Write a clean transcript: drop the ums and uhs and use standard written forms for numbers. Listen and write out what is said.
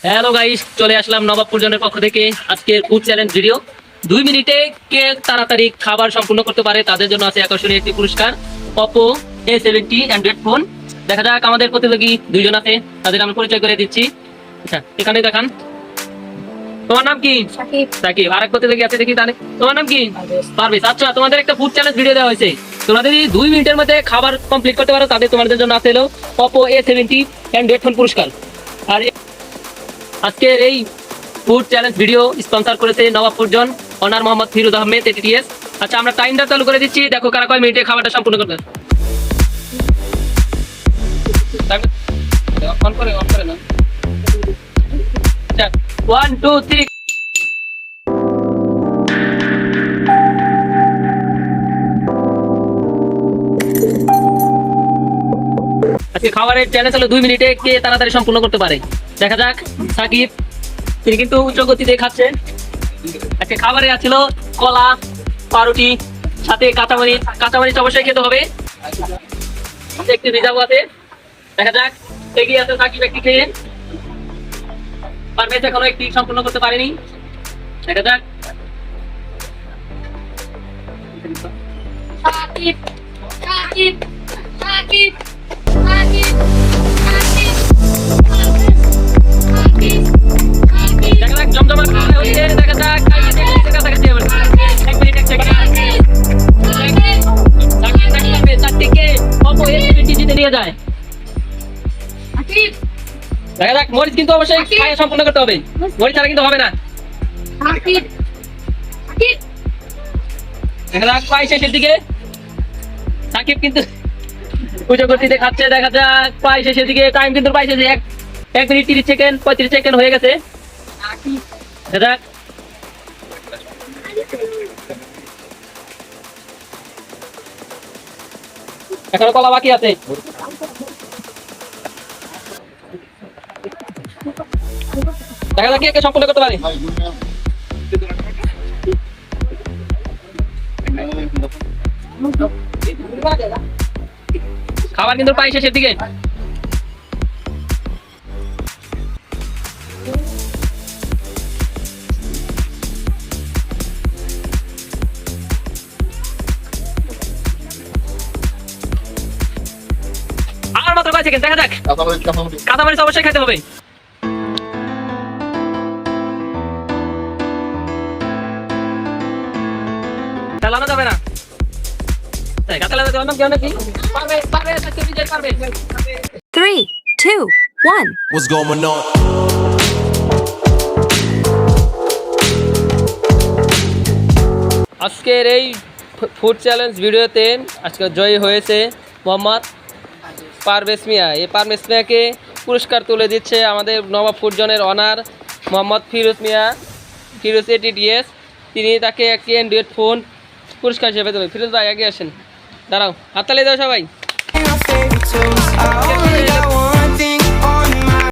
Hello guys, চলে আসলাম নবাবপুর জনের পক্ষ থেকে আজকের ফুড চ্যালেঞ্জ ভিডিও। 2 মিনিটে কে তাড়াতাড়ি খাবার সম্পূর্ণ করতে পারে তাদের জন্য আছে আকর্ষণীয় একটি পুরস্কার, Oppo A70 অ্যান্ড্রয়েড ফোন। দেখা যাক, আমাদের প্রতিযোগী দুইজন আছে, তাদের আমি পরিচয় করে দিচ্ছি। আচ্ছা, এখানে দেখান, তোমার নাম কি? সাকিব। আরেক প্রতিযোগী আছে, দেখি তাহলে তোমার নাম কি? পারভেজ। আচ্ছা, তোমাদের একটা ফুড চ্যালেঞ্জ ভিডিও দেওয়া হয়েছে, তোমাদের যদি 2 মিনিটের মধ্যে খাবার কমপ্লিট করতে পারো তাদের তোমাদের জন্য আছে হলো Oppo A70 অ্যান্ড্রয়েড ফোন পুরস্কার। আর আজকের এই ফুড চ্যালেঞ্জ ভিডিও স্পন্সর করেছে নবাবপুর জন, অনার মোহাম্মদ ফিরোজ আহমেদ ATTS। আচ্ছা, আমরা টাইমটা চালু করে দিচ্ছি, দেখো কারা কয় মিনিটে খাবারটা সম্পূর্ণ করবে। অন করে না। আচ্ছা, 1 2 3। আজকে খাবারের চ্যালেঞ্জ হলো 2 মিনিটে কে তাড়াতাড়ি সম্পূর্ণ করতে পারে। দেখা যাক, সাকিব তিনি কিন্তু উচ্চ গতিতে খাচ্ছেন। আজকে খাবারে আছিল কলা, পাউরুটি, সাথে কাঁচামরিচ অবশ্যই খেতে হবে, একটু ভিজাবো আছে। দেখা যাক, এগিয়ে আছে সাকিব একটি খেয়ে, পারভেজ এখনো একটি সম্পূর্ণ করতে পারেনি। দেখা যাক, সাকিব সাকিব সাকিব সাকিব দেখা যাক, জমজমা খাওয়া হচ্ছে। দেখা যাক, কাছাকাছি হবে। 1 মিনিট 1 সেকেন্ড। সাকিব চারটিকে Oppo A70 জিতে নিয়ে যায়। দেখা যাক, মরিচ কিন্তু অবশ্যই খায় সম্পূর্ণ করতে হবে, মরিচ ছাড়া কিন্তু হবে না। দেখা যাক, প্রায় শেষের দিকে সাকিব কিন্তু উচ্চ গতিতে খাচ্ছে। দেখা যাক, প্রায় শেষের দিকে, টাইম কিন্তু প্রায় শেষে, 1 মিনিট 30 সেকেন্ড 35 সেকেন্ড হয়ে গেছে। দেখা যাক, এখনো কলা বাকি আছে। দেখা যাক কে সম্পূর্ণ করতে পারে। খাবার কিন্তু প্রায় শেষের দিকে। আর মাত্র কয় সেকেন্ড। দেখা যাক, কাঁচামরিচ অবশ্যই খেতে হবে। চালানো যাবে না, কাঁচামরিচ অন্য কেউ নাকি পারবে। 3, 2, 1. What's going on? আজকের এই ফুড চ্যালেঞ্জ ভিডিওতে আজকে জয়ী হয়েছে মোহাম্মদ পারভেজ মিয়া। এই পারভেজ মিয়াকে পুরস্কার তুলে দিচ্ছে আমাদের নবাবপুর জনের অনার মোহাম্মদ ফিরোজ ATTS। তিনি তাকে একটি অ্যান্ড্রয়েড ফোন পুরস্কার হিসেবে দেবে। ফিরোজ ভাই আগে আসেন, দাঁড়াও, হাততালি দাও সবাই।